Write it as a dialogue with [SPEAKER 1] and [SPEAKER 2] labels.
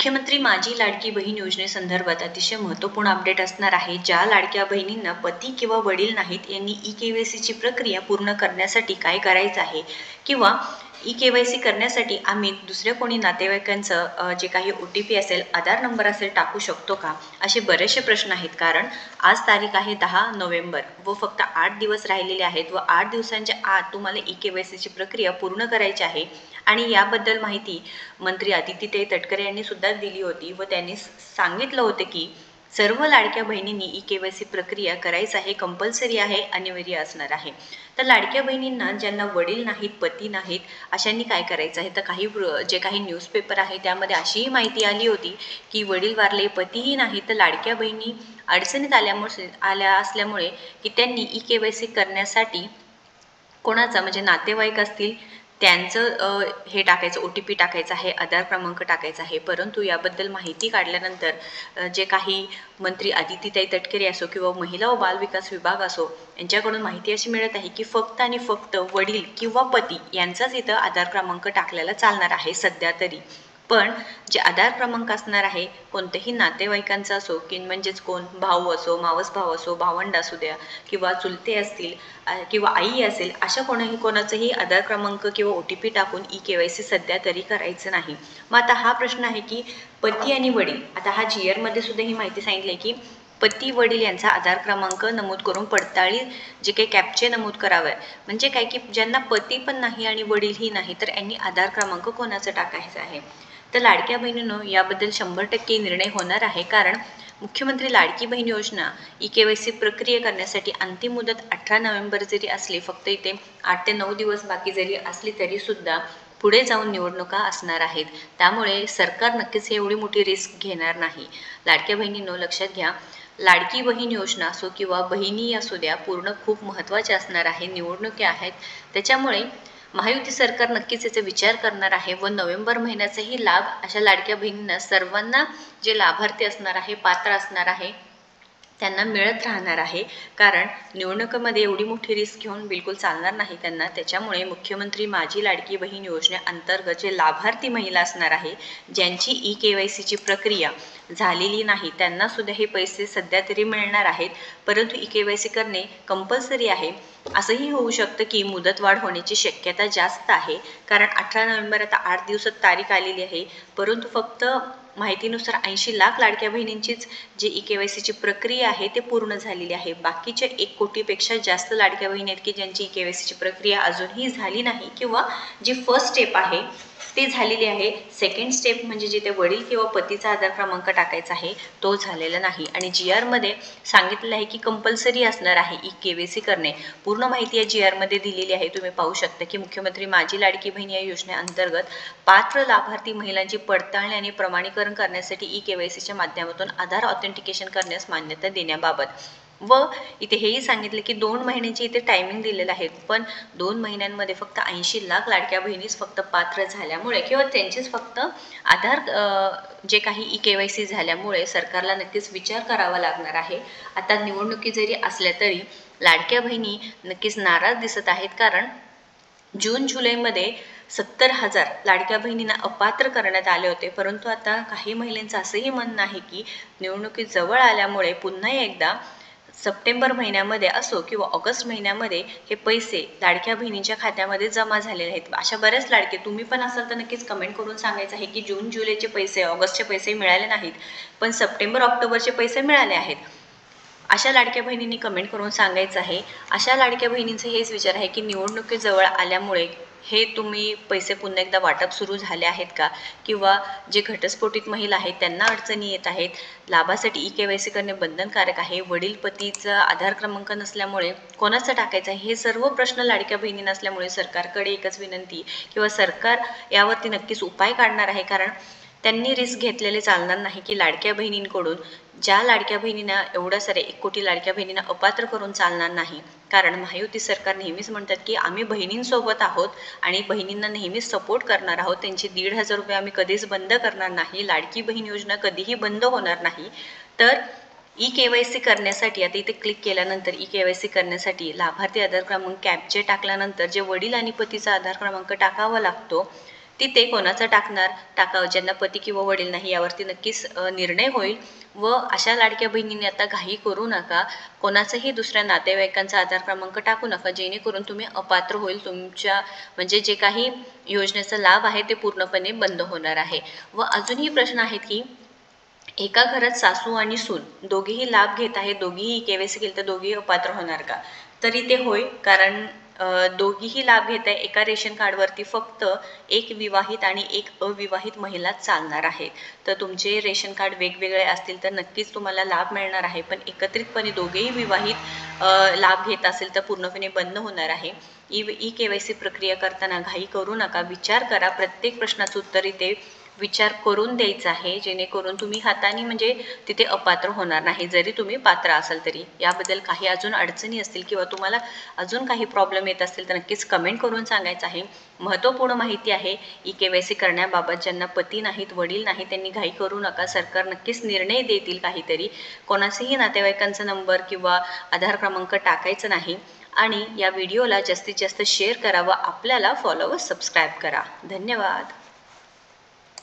[SPEAKER 1] मुख्यमंत्री माझी लाडकी बहीण योजनेसंदर्भात अतिशय महत्त्वपूर्ण अपडेट असणार आहे. ज्या लाडक्या बहिणींना पती किंवा वडील नाहीत यांनी ई-के-वाय-सीची प्रक्रिया पूर्ण करण्यासाठी काय करायचं आहे किंवा ई-के-वाय-सी करण्यासाठी आम्ही दुसऱ्या कोणी नातेवाईकांचं जे काही OTP असेल, आधार नंबर असेल टाकू शकतो का? असे बरेचसे प्रश्न आहेत. कारण आज तारीख आहे 10 नोव्हेंबर व फक्त 8 दिवस राहिलेले आहेत व 8 दिवसांच्या आत तुम्हाला ई-के-वाय-सीची प्रक्रिया पूर्ण करायची आहे. आणि याबद्दल माहिती मंत्री आदित्यताई तटकरे यांनी सुद्धा दिली होती व त्यांनी सांगितलं होतं की सर्व लाडक्या बहिणींनी ई-के-वाय-सी प्रक्रिया करायचं आहे, कंपल्सरी आहे, अनिवार्य असणार आहे. तर लाडक्या बहिणींना ज्यांना वडील नाहीत, पती नाहीत अशांनी काय करायचं आहे, तर जे काही न्यूजपेपर आहे त्यामध्ये अशीही माहिती आली होती की वडील वारले, पतीही नाही, तर लाडक्या बहिणी अडचणीत आल्या असल्यामुळे की त्यांनी ई-के-वाय-सी करण्यासाठी कोणाचा म्हणजे नातेवाईक असतील त्यांचं हे टाकायचं, OTP टाकायचं आहे, आधार क्रमांक टाकायचा आहे. परंतु याबद्दल माहिती काढल्यानंतर जे काही मंत्री आदित्यताई तटकरे असो किंवा महिला व बालविकास विभाग असो यांच्याकडून माहिती अशी मिळत आहे की फक्त आणि फक्त वडील किंवा पती यांचाच इथं आधार क्रमांक टाकलेला चालणार आहे सध्या तरी. पण जे आधार क्रमांक असणार आहे कोणत्याही नातेवाईकांचा असो की म्हणजेच कोण भाऊ असो, मावस भाऊ असो, भावंड असू द्या किंवा चुलते असतील किंवा आई असेल, अशा कोणाचाही आधार क्रमांक किंवा OTP टाकून ई-के-वाय-सी सध्या तरी करायचं नाही. मग आता हा प्रश्न आहे की पती आणि वडील, आता हा GR मध्ये सुद्धा ही माहिती सांगितली की पती वडील यांचा आधार क्रमांक नमूद करून पडताळी जे काही कॅप्चे नमूद करावे, म्हणजे काय की ज्यांना पती पण नाही आणि वडीलही नाही तर यांनी आधार क्रमांक कोणाचा टाकायचा आहे. तर लाडक्या बहिणींनो याबद्दल 100% निर्णय होणार आहे. कारण मुख्यमंत्री लाडकी बहीण योजना ई-के-वाय-सी प्रक्रिया करण्यासाठी अंतिम मुदत 18 नोव्हेंबर जरी असली, फक्त इथे 8 ते 9 दिवस बाकी जरी असली तरी सुद्धा पुढे जाऊन निवडणुका असणार आहेत. त्यामुळे सरकार नक्कीच एवढी मोठी रिस्क घेणार नाही. लाडक्या बहिणींनो लक्षात घ्या, लाडकी बहीण योजना असो किंवा बहिणी असू द्या पूर्ण खूप महत्त्वाचे असणार आहे. निवडणुकी आहेत त्याच्यामुळे महायुती सरकार नक्कीच याचा विचार करणार आहे व नोव्हेंबर महिन्याचाही लाभ अशा लाडक्या बहिणींना सर्वांना जे लाभार्थी असणार आहे, पात्र असणार आहे त्यांना मिळत राहणार आहे. कारण निवडणुकीमध्ये एवढी मोठी रिस्क घेऊन बिलकुल चालणार नाही त्यांना. त्याच्यामुळे मुख्यमंत्री माझी लाडकी बहीण योजनेअंतर्गत जे लाभार्थी महिला असणार आहे ज्यांची ई-के-वाय-सीची प्रक्रिया झालेली नाही त्यांना सुद्धा हे पैसे सध्या तरी मिळणार आहेत. परंतु ई-के-वाय-सी करणे कंपल्सरी आहे. असंही होऊ शकतं की मुदतवाढ होण्याची शक्यता जास्त आहे. कारण 18 नोव्हेंबर आता 8 दिवसात तारीख आलेली आहे. परंतु फक्त माहितीनुसार 80 लाख लाडक्या बहिणींचीच जी ई-के-वाय-सीची प्रक्रिया आहे ते पूर्ण झालेली आहे. बाकीचे 1 कोटीपेक्षा जास्त लाडक्या बहिणी आहेत की ज्यांची ई-के-वाय-सीची प्रक्रिया अजूनही झाली नाही किंवा जी फर्स्ट स्टेप आहे ती झालेली आहे. सेकंड स्टेप म्हणजे जिथे वडील किंवा पतीचा आधार क्रमांक टाकायचा आहे तो झालेला नाही. आणि GR मध्ये सांगितलेलं आहे की कंपल्सरी असणार आहे ई-के-वाय-सी करणे. पूर्ण माहिती या GR मध्ये दिलेली आहे. तुम्ही पाहू शकता की मुख्यमंत्री माझी लाडकी बहीण या योजनेअंतर्गत पात्र लाभार्थी महिलांची पडताळणी आणि प्रमाणीकरण करण्यासाठी ई-के-वाय-सीच्या माध्यमातून आधार ऑथेंटिकेशन करण्यास मान्यता देण्याबाबत व इथे हेही सांगितले की 2 महिन्यांची इथे टायमिंग दिलेलं आहे. पण 2 महिन्यांमध्ये फक्त 80 लाख लाडक्या बहिणीच फक्त पात्र झाल्यामुळे किंवा त्यांचीच फक्त आधार जे काही ई-के-वाय-सी झाल्यामुळे सरकारला नक्कीच विचार करावा लागणार आहे. आता निवडणुकी जरी असल्या तरी लाडक्या बहिणी नक्कीच नाराज दिसत आहेत. कारण जून जुलैमध्ये 70,000 लाडक्या बहिणींना अपात्र करण्यात आले होते. परंतु आता काही महिलांचं असंही म्हणणं आहे की निवडणुकी जवळ आल्यामुळे पुन्हा एकदा सप्टेंबर महिन्यामध्ये असो किंवा ऑगस्ट महिन्यामध्ये हे पैसे लाडक्या बहिणींच्या खात्यामध्ये जमा झालेले आहेत. अशा बऱ्याच लाडके तुम्ही पण असाल तर नक्कीच कमेंट करून सांगायचं आहे की जून जुलैचे पैसे, ऑगस्टचे पैसे मिळाले नाहीत पण सप्टेंबर ऑक्टोबरचे पैसे मिळाले आहेत. अशा लाडक्या बहिणींनी कमेंट करून सांगायचं आहे. अशा लाडक्या बहिणींचे हेच विचार आहे की निवडणुकीजवळ आल्यामुळे हे तुम्ही पैसे पुन्हा एकदा वाटप सुरू झाले आहेत का किंवा जे घटस्फोटित महिला आहेत त्यांना अडचणी येत आहेत. लाभासाठी ई-के-वाय-सी करणे बंधनकारक आहे. वडील पतीचा आधार क्रमांक नसल्यामुळे कोणाचं टाकायचं आहे हे सर्व प्रश्न लाडक्या बहिणी नसल्यामुळे सरकारकडे एकच विनंती किंवा सरकार यावरती नक्कीच उपाय काढणार आहे. कारण त्यांनी रिस्क घेतलेले चालणार नाही की लाडक्या बहिणींकडून ज्या लाडक्या बहिणींना एवढ्या साऱ्या 1 कोटी लाडक्या बहिणींना अपात्र करून चालणार नाही. कारण महायुती सरकार नेहमीच म्हणतात की आम्ही बहिणींसोबत आहोत आणि बहिणींना नेहमीच सपोर्ट करणार आहोत. त्यांचे 1,500 रुपये आम्ही कधीच बंद करणार नाही. लाडकी बहीण योजना कधीही बंद होणार नाही. तर ई-के-वाय-सी करण्यासाठी आता इथे क्लिक केल्यानंतर ई-के-वाय-सी करण्यासाठी लाभार्थी आधार क्रमांक कॅप्चे टाकल्यानंतर जे वडील आणि पतीचा आधार क्रमांक टाकावा लागतो तिथे कोणाचं टाकावं ज्यांना पती किंवा वडील नाही यावरती नक्कीच निर्णय होईल. व अशा लाडक्या बहिणींनी आता घाई करू नका. कोणाचाही दुसऱ्या नातेवाईकांचा आधार क्रमांक टाकू नका, जेणेकरून तुम्ही अपात्र होईल. तुमच्या म्हणजे जे काही योजनेचा लाभ आहे ते पूर्णपणे बंद होणार आहे. व अजूनही प्रश्न आहेत की एका घरात सासू आणि सून दोघेही लाभ घेत आहेत, दोघीही KYC केलं तर दोघेही अपात्र होणार का? तरी ते होय, कारण दोघीही लाभ घेत आहे. एका रेशन कार्डवरती फक्त एक विवाहित आणि एक अविवाहित महिला चालणार आहे. तर तुमचे रेशन कार्ड वेगवेगळे असतील तर नक्कीच तुम्हाला लाभ मिळणार आहे, पण एकत्रितपणे दोघेही विवाहित लाभ घेत असेल तर पूर्णपणे बंद होणार आहे. KYC प्रक्रिया करताना घाई करू नका, विचार करा. प्रत्येक प्रश्नाचं उत्तर इथे विचार करून द्यायचा आहे, जेणेकरून तुम्ही हाताने म्हणजे तिथे अपात्र होणार नाही, जरी तुम्ही पात्र असाल तरी. याबद्दल काही अजून अडचणी असतील किंवा तुम्हाला अजून काही प्रॉब्लेम येत असतील तर नक्कीच कमेंट करून सांगायचं आहे. महत्त्वपूर्ण माहिती आहे KYC करण्याबाबत. ज्यांना पती नाहीत, वडील नाहीत, त्यांनी घाई करू नका. सरकार नक्कीच निर्णय देतील काहीतरी. कोणाचाही नातेवाईकांचा नंबर किंवा आधार क्रमांक टाकायचा नाही. आणि या व्हिडिओला जास्तीत जास्त शेअर करा व आपल्याला फॉलो व सबस्क्राईब करा. धन्यवाद.